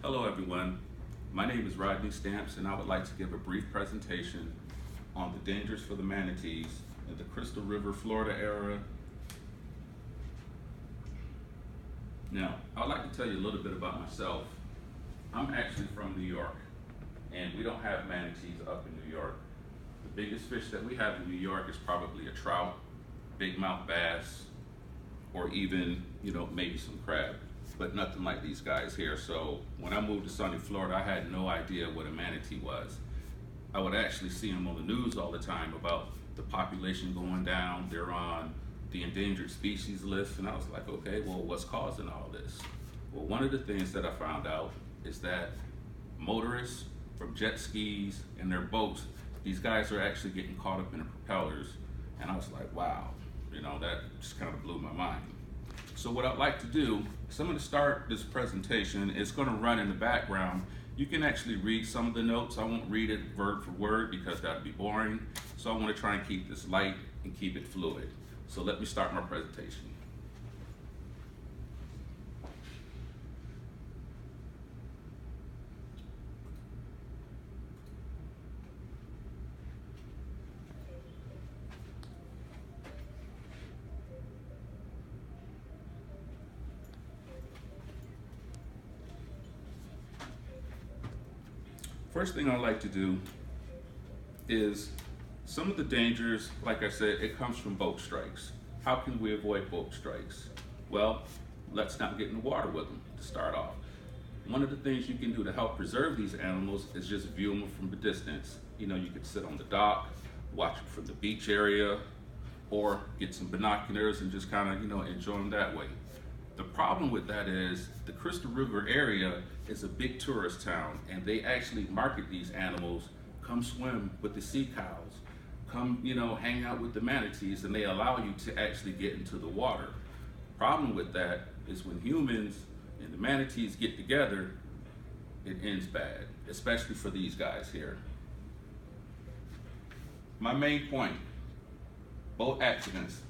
Hello everyone, my name is Rodney Stamps and I would like to give a brief presentation on the dangers for the manatees in the Crystal River, Florida area. Now, I'd like to tell you a little bit about myself. I'm actually from New York and we don't have manatees up in New York. The biggest fish that we have in New York is probably a trout, big mouth bass, or even, maybe some crab, but nothing like these guys here. So when I moved to sunny Florida, I had no idea what a manatee was. I would actually see them on the news all the time about the population going down. They're on the endangered species list, and I was like, okay, well, what's causing all this? Well, one of the things that I found out is that motorists from jet skis and their boats, these guys are actually getting caught up in the propellers. And I was like, wow, that just kind of blew my mind. So what I'd like to do is I'm going to start this presentation. It's going to run in the background. You can actually read some of the notes. I won't read it word for word because that'd be boring. So I want to try and keep this light and keep it fluid. So let me start my presentation. First thing I like to do is some of the dangers, like I said, it comes from boat strikes. How can we avoid boat strikes? Well, let's not get in the water with them to start off. One of the things you can do to help preserve these animals is just view them from a distance. You could sit on the dock, watch them from the beach area, or get some binoculars and just kind of, enjoy them that way. The problem with that is the Crystal River area is a big tourist town, and they actually market these animals. Come swim with the sea cows, come hang out with the manatees, and they allow you to actually get into the water. Problem with that is when humans and the manatees get together, it ends bad, especially for these guys here. My main point, boat accidents.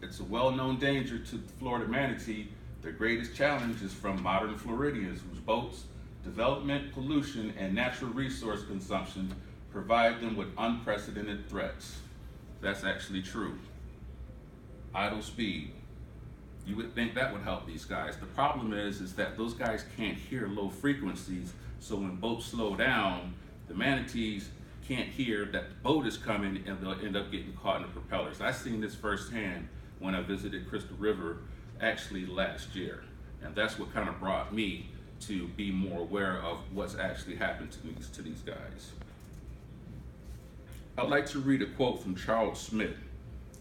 It's a well-known danger to the Florida manatee. Their greatest challenge is from modern Floridians whose boats, development, pollution, and natural resource consumption provide them with unprecedented threats. That's actually true. Idle speed. You would think that would help these guys. The problem is that those guys can't hear low frequencies, so when boats slow down, the manatees can't hear that the boat is coming and they'll end up getting caught in the propellers. I seen this firsthand when I visited Crystal River actually last year, and that's what kind of brought me to be more aware of what's actually happened to these guys. I'd like to read a quote from Charles Smith,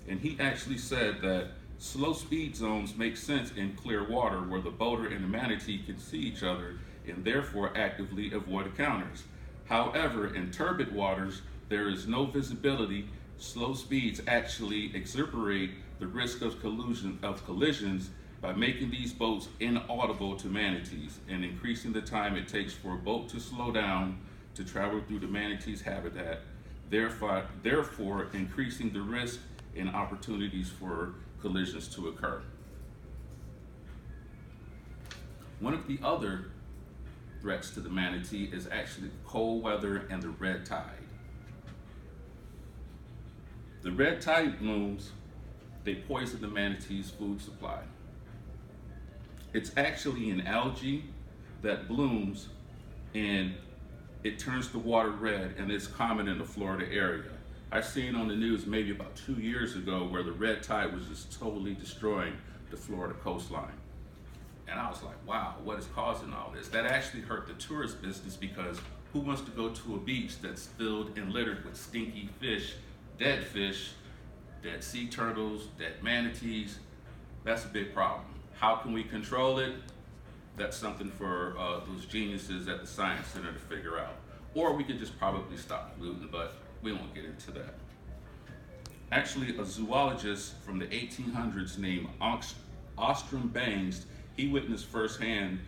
and he actually said that slow speed zones make sense in clear water where the boater and the manatee can see each other and therefore actively avoid encounters. However, in turbid waters, there is no visibility. Slow speeds actually exacerbate the risk of collisions by making these boats inaudible to manatees and increasing the time it takes for a boat to slow down to travel through the manatee's habitat, therefore increasing the risk and opportunities for collisions to occur. One of the other threats to the manatee is actually cold weather and the red tide. The red tide blooms, they poison the manatee's food supply. It's actually an algae that blooms and it turns the water red, and it's common in the Florida area. I seen on the news maybe about 2 years ago where the red tide was just totally destroying the Florida coastline. And I was like, wow, what is causing all this? That actually hurt the tourist business because who wants to go to a beach that's filled and littered with stinky fish, dead sea turtles, dead manatees? That's a big problem. How can we control it? That's something for those geniuses at the Science Center to figure out. Or we could just probably stop polluting, but we won't get into that. Actually, a zoologist from the 1800s named Ostrom Bangs, he witnessed firsthand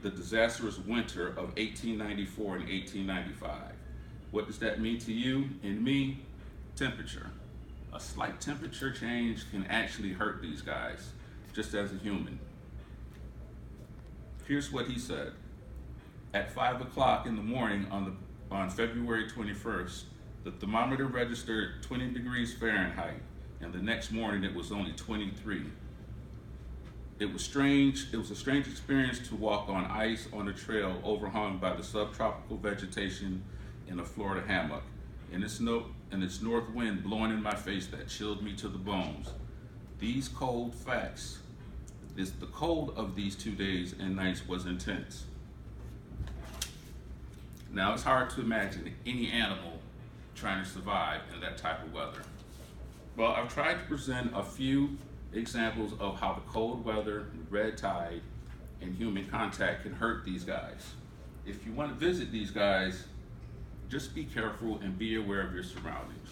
the disastrous winter of 1894 and 1895. What does that mean to you and me? Temperature. A slight temperature change can actually hurt these guys, just as a human. Here's what he said. At 5 o'clock in the morning on February 21st, the thermometer registered 20 degrees Fahrenheit, and the next morning it was only 23. It was strange. It was a strange experience to walk on ice on a trail overhung by the subtropical vegetation in a Florida hammock, and its north wind blowing in my face that chilled me to the bones. These cold facts, the cold of these 2 days and nights was intense. Now, it's hard to imagine any animal trying to survive in that type of weather. Well, I've tried to present a few examples of how the cold weather, red tide, and human contact can hurt these guys. If you want to visit these guys, just be careful and be aware of your surroundings.